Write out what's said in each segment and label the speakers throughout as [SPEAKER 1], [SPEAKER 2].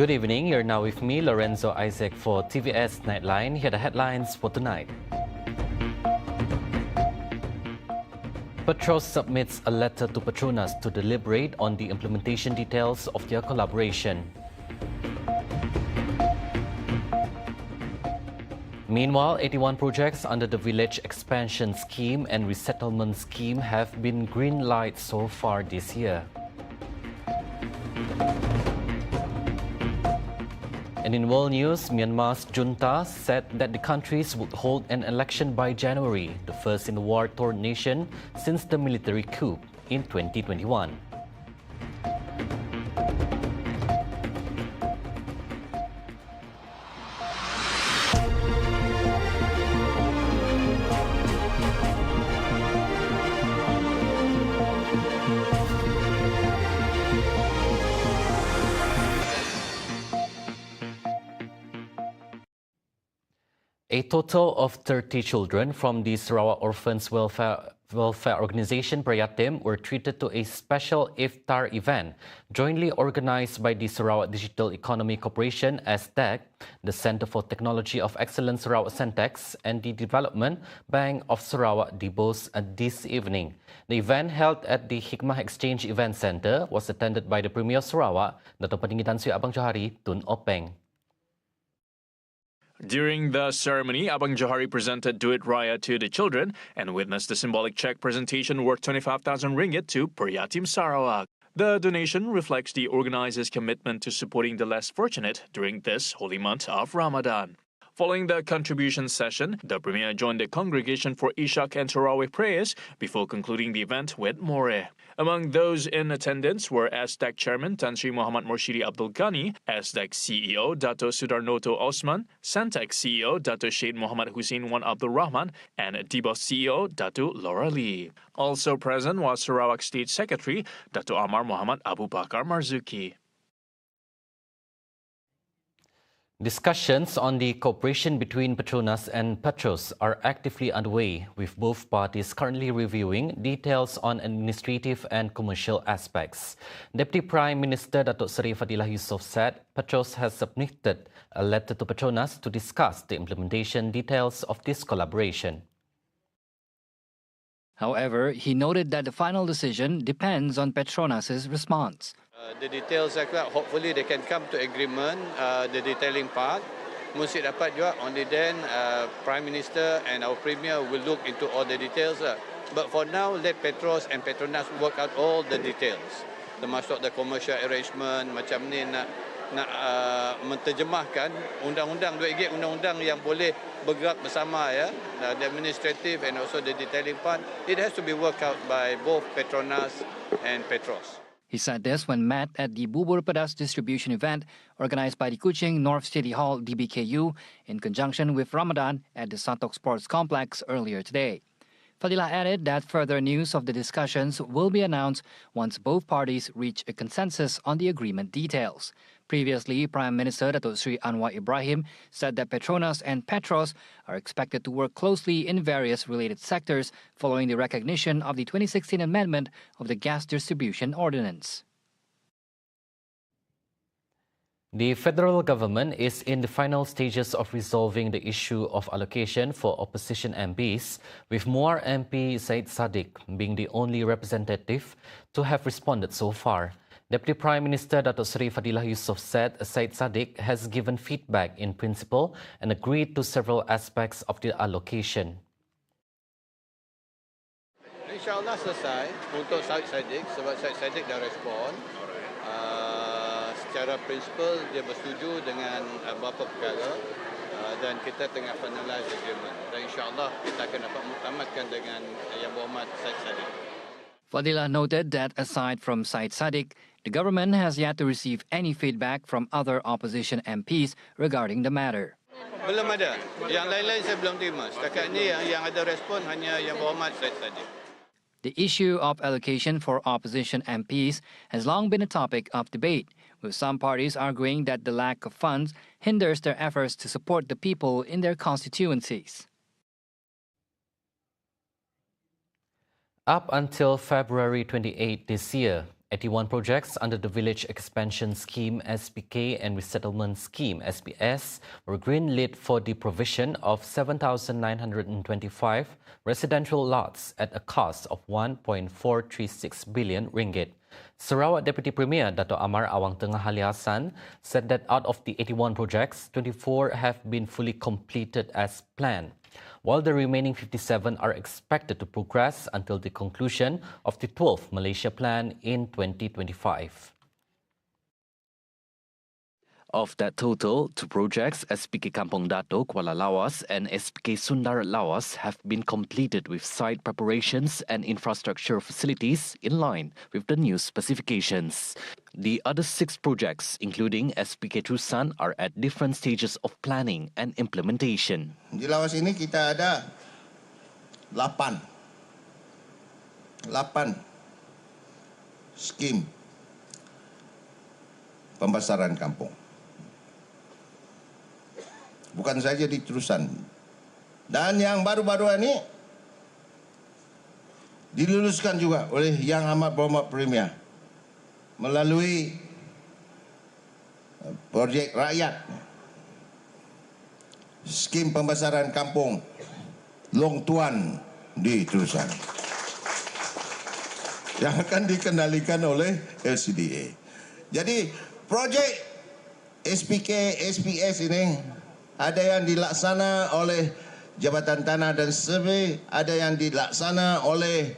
[SPEAKER 1] Good evening, you're now with me, Lorenzo Isaac, for TVS Nightline. Here are the headlines for tonight. Petros submits a letter to Petronas to deliberate on the implementation details of their collaboration. Meanwhile, 81 projects under the Village Expansion Scheme and Resettlement Scheme have been green-lighted so far this year. And in world news, Myanmar's junta said that the countries would hold an election by January, the first in the war-torn nation since the military coup in 2021. A total of 30 children from the Sarawak Orphans Welfare Organization Prayatim were treated to a special iftar event jointly organized by the Sarawak Digital Economy Corporation (SDEC), the Centre for Technology of Excellence Sarawak Centex, and the Development Bank of Sarawak DBOS this evening. The event held at the Hikmah Exchange Event Centre was attended by the Premier of Sarawak, Dato' Petinggi Tan Sri Abang Johari Tun Openg.
[SPEAKER 2] During the ceremony, Abang Johari presented Duit Raya to the children and witnessed the symbolic cheque presentation worth 25,000 ringgit to Prayatim Sarawak. The donation reflects the organizers' commitment to supporting the less fortunate during this holy month of Ramadan. Following the contribution session, the Premier joined the congregation for Ishaq and Tarawih prayers before concluding the event with More. Among those in attendance were SDEC Chairman Tan Sri Muhammad Murshidi Abdul Ghani, SDEC CEO Dato Sudarnoto Osman, Centex CEO Dato Syed Muhammad Hussein Wan Abdul Rahman, and DBOS CEO Dato Laura Lee. Also present was Sarawak State Secretary Dato Amar Muhammad Abu Bakar Marzuki.
[SPEAKER 1] Discussions on the cooperation between Petronas and Petros are actively underway, with both parties currently reviewing details on administrative and commercial aspects. Deputy Prime Minister Datuk Seri Fadilah Yusof said Petros has submitted a letter to Petronas to discuss the implementation details of this collaboration.
[SPEAKER 3] However, he noted that the final decision depends on Petronas' response.
[SPEAKER 4] The details, hopefully they can come to agreement, the detailing part. Mesti dapat juga, only then Prime Minister and our Premier will look into all the details. But for now, let Petros and Petronas work out all the details. Termasuk the commercial arrangement, macam ni nak menterjemahkan undang-undang undang-undang yang boleh bergerak bersama, ya. The administrative and also the detailing part, it has to be worked out by both Petronas and Petros.
[SPEAKER 3] He said this when met at the Bubur Pedas distribution event organized by the Kuching North City Hall DBKU in conjunction with Ramadan at the Santok Sports Complex earlier today. Fadilah added that further news of the discussions will be announced once both parties reach a consensus on the agreement details. Previously, Prime Minister Datuk Sri Anwar Ibrahim said that Petronas and Petros are expected to work closely in various related sectors following the recognition of the 2016 amendment of the Gas Distribution Ordinance.
[SPEAKER 1] The federal government is in the final stages of resolving the issue of allocation for opposition MPs, with Muar MP Syed Saddiq being the only representative to have responded so far. Deputy Prime Minister Datuk Seri Fadilah Yusof said Syed Saddiq has given feedback in principle and agreed to several aspects of the allocation.
[SPEAKER 4] InsyaAllah selesai untuk Syed Saddiq sebab Syed Saddiq dah respon. Secara prinsipal dia bersetuju dengan beberapa perkara dan kita tengah finalize agreement. Dan insyaAllah kita akan dapat muktamadkan dengan Yang Berhormat Syed Saddiq.
[SPEAKER 3] Fadilah noted that aside from Syed Saddiq, the government has yet to receive any feedback from other opposition MPs regarding the matter.
[SPEAKER 4] Belum ada. Yang lain-lain saya belum terima. Setakat ini yang ada respon hanya Yang Berhormat Syed Saddiq.
[SPEAKER 3] The issue of allocation for opposition MPs has long been a topic of debate, with some parties arguing that the lack of funds hinders their efforts to support the people in their constituencies.
[SPEAKER 1] Up until February 28 this year, 81 projects under the Village Expansion Scheme (SPK) and Resettlement Scheme (SPS) were green-lit for the provision of 7,925 residential lots at a cost of 1.436 billion ringgit. Sarawak Deputy Premier Dato' Amar Awang Tengah Ali Hassan said that out of the 81 projects, 24 have been fully completed as planned, while the remaining 57 are expected to progress until the conclusion of the 12th Malaysia Plan in 2025. Of that total, 2 projects, SPK Kampung Dato, Kuala Lawas and SPK Sundar Lawas, have been completed with site preparations and infrastructure facilities in line with the new specifications. The other 6 projects, including SPK Trusan, are at different stages of planning and implementation.
[SPEAKER 5] Di Lawas ini kita ada 8 skim pembesaran kampung. Bukan saja di Trusan. Dan yang baru-baru ini diluluskan juga oleh Yang Amat Berhormat Premier melalui projek rakyat skim pembesaran kampung Long Tuan di Trusan yang akan dikendalikan oleh LCDA. Jadi projek SPK, SPS ini ada yang dilaksana oleh Jabatan Tanah dan Survey, ada yang dilaksana oleh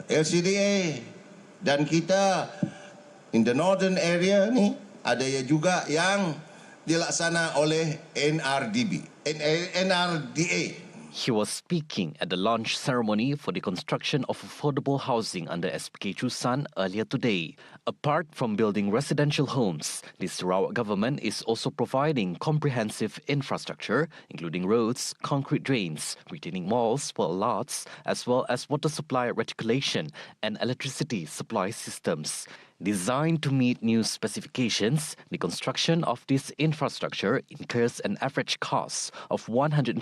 [SPEAKER 5] LCDA, dan kita in the northern area ni ada juga yang dilaksana oleh NRDA.
[SPEAKER 1] He was speaking at the launch ceremony for the construction of affordable housing under SPK Trusan earlier today. Apart from building residential homes, the Sarawak government is also providing comprehensive infrastructure, including roads, concrete drains, retaining walls for lots, as well as water supply reticulation and electricity supply systems. Designed to meet new specifications, the construction of this infrastructure incurs an average cost of 150,000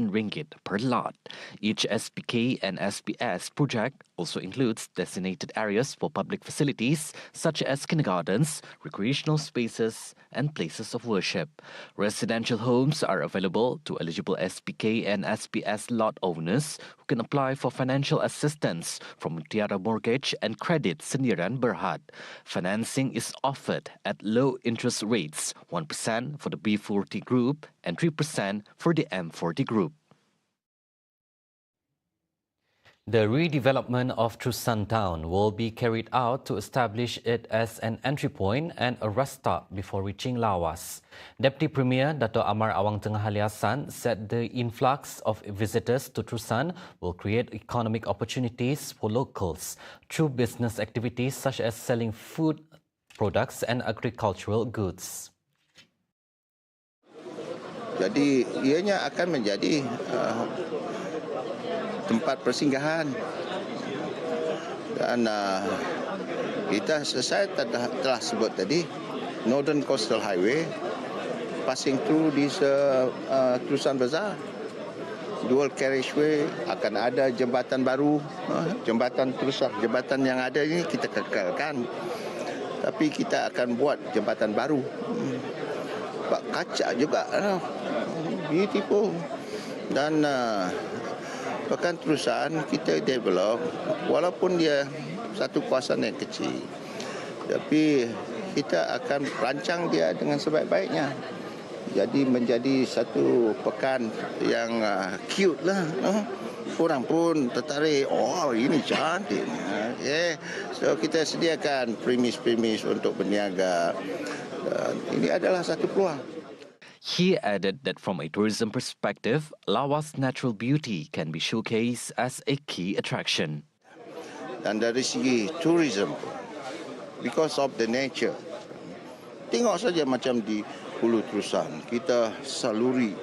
[SPEAKER 1] ringgit per lot. Each SPK and SPS project also includes designated areas for public facilities such as kindergartens, recreational spaces, and places of worship. Residential homes are available to eligible SPK and SPS lot owners who can apply for financial assistance from Mutiara Mortgage and Credit Sendirian Berhad. Financing is offered at low interest rates, 1% for the B40 group and 3% for the M40 group. The redevelopment of Trusan Town will be carried out to establish it as an entry point and a rest stop before reaching Lawas. Deputy Premier Dato' Amar Awang Tengah Ali Hassan said the influx of visitors to Trusan will create economic opportunities for locals through business activities such as selling food products and agricultural goods.
[SPEAKER 5] Jadi ianya akan menjadi tempat persinggahan, dan saya telah sebut tadi Northern Coastal Highway passing through this Trusan Bazaar, dual carriageway, akan ada jembatan baru, jembatan Trusan, jembatan yang ada ini kita kekalkan, tapi kita akan buat jembatan baru, kaca juga, beautiful, dan Pekan Trusan kita develop, walaupun dia satu kawasan yang kecil, tapi kita akan rancang dia dengan sebaik-baiknya. Jadi menjadi satu pekan yang cute lah. Orang pun tertarik, oh ini cantik. So kita sediakan premis-premis untuk berniaga. Ini adalah satu peluang.
[SPEAKER 1] He added that from a tourism perspective, Lawas' natural beauty can be showcased as a key attraction.
[SPEAKER 5] Dan dari segi tourism, because of the nature, tengok saja macam di Hulu Trusan, kita saluri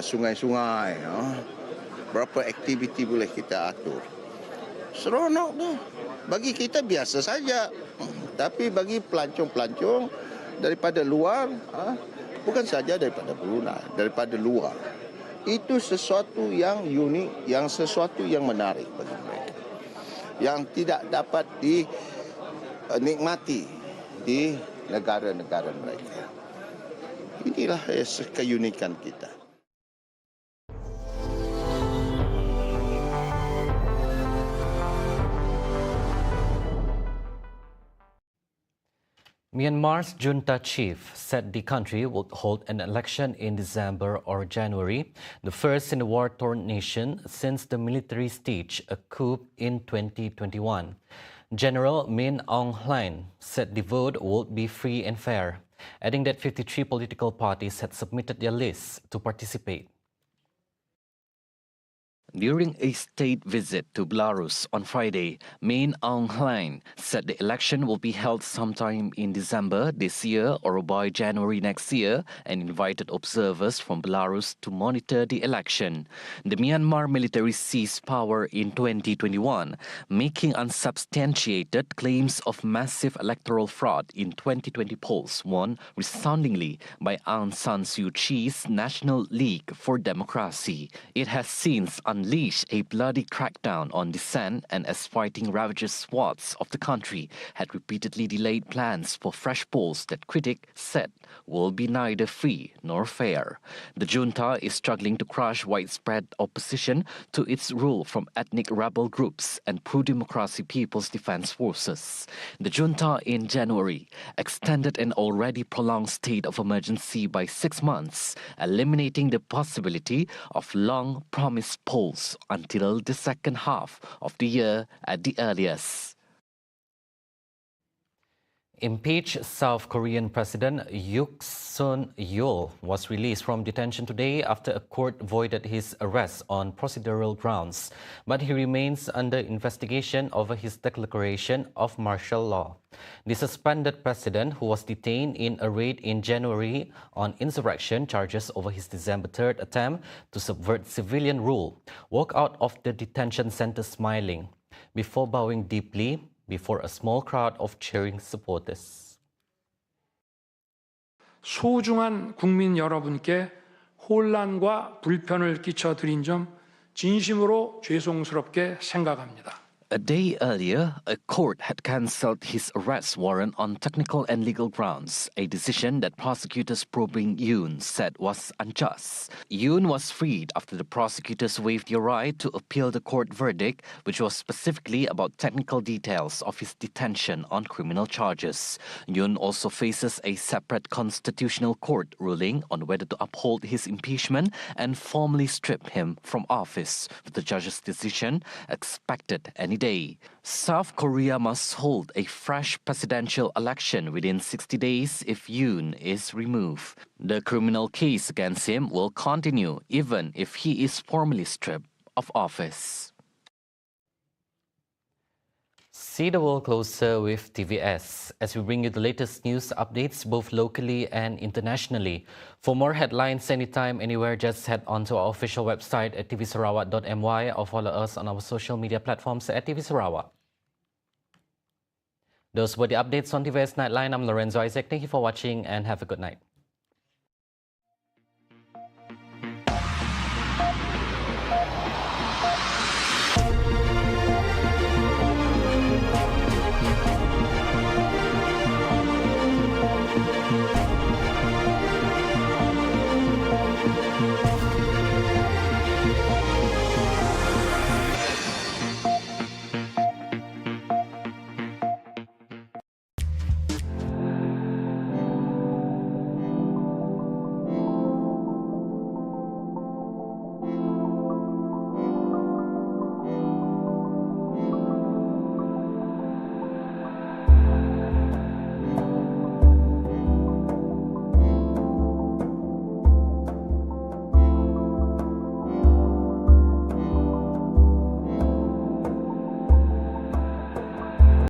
[SPEAKER 5] sungai-sungai, berapa aktiviti boleh kita atur. Seronok tu. Bagi kita biasa saja, tapi bagi pelancong-pelancong daripada luar, bukan saja daripada Brunei, daripada luar, itu sesuatu yang unik, yang sesuatu yang menarik bagi mereka. yang tidak dapat dinikmati di negara-negara mereka. Inilah keunikan kita.
[SPEAKER 1] Myanmar's junta chief said the country would hold an election in December or January, the first in a war-torn nation since the military staged a coup in 2021. General Min Aung Hlaing said the vote would be free and fair, adding that 53 political parties had submitted their lists to participate. During a state visit to Belarus on Friday, Min Aung Hlaing said the election will be held sometime in December this year or by January next year and invited observers from Belarus to monitor the election. The Myanmar military seized power in 2021, making unsubstantiated claims of massive electoral fraud in 2020 polls won resoundingly by Aung San Suu Kyi's National League for Democracy. It has since unleashed a bloody crackdown on dissent, and as fighting ravages swaths of the country had repeatedly delayed plans for fresh polls that critics said will be neither free nor fair. The junta is struggling to crush widespread opposition to its rule from ethnic rebel groups and pro-democracy People's Defense Forces. The junta in January extended an already prolonged state of emergency by 6 months, eliminating the possibility of long-promised polls until the second half of the year at the earliest. Impeached South Korean President Yoon Suk-yeol was released from detention today after a court voided his arrest on procedural grounds, but he remains under investigation over his declaration of martial law. The suspended president, who was detained in a raid in January on insurrection charges over his December 3rd attempt to subvert civilian rule, walked out of the detention center smiling before bowing deeply before a small crowd of cheering supporters.
[SPEAKER 6] 소중한 국민 여러분께 혼란과 불편을 끼쳐드린 점 진심으로 죄송스럽게 생각합니다.
[SPEAKER 1] A day earlier, a court had cancelled his arrest warrant on technical and legal grounds, a decision that prosecutors probing Yoon said was unjust. Yoon was freed after the prosecutors waived their right to appeal the court verdict, which was specifically about technical details of his detention on criminal charges. Yoon also faces a separate constitutional court ruling on whether to uphold his impeachment and formally strip him from office, with the judge's decision expected any day. South Korea must hold a fresh presidential election within 60 days if Yoon is removed. The criminal case against him will continue even if he is formally stripped of office. See the world closer with TVS as we bring you the latest news updates both locally and internationally. For more headlines anytime, anywhere, just head on to our official website at tvsarawak.my or follow us on our social media platforms at TV Sarawak. Those were the updates on TVS Nightline. I'm Lorenzo Isaac. Thank you for watching and have a good night.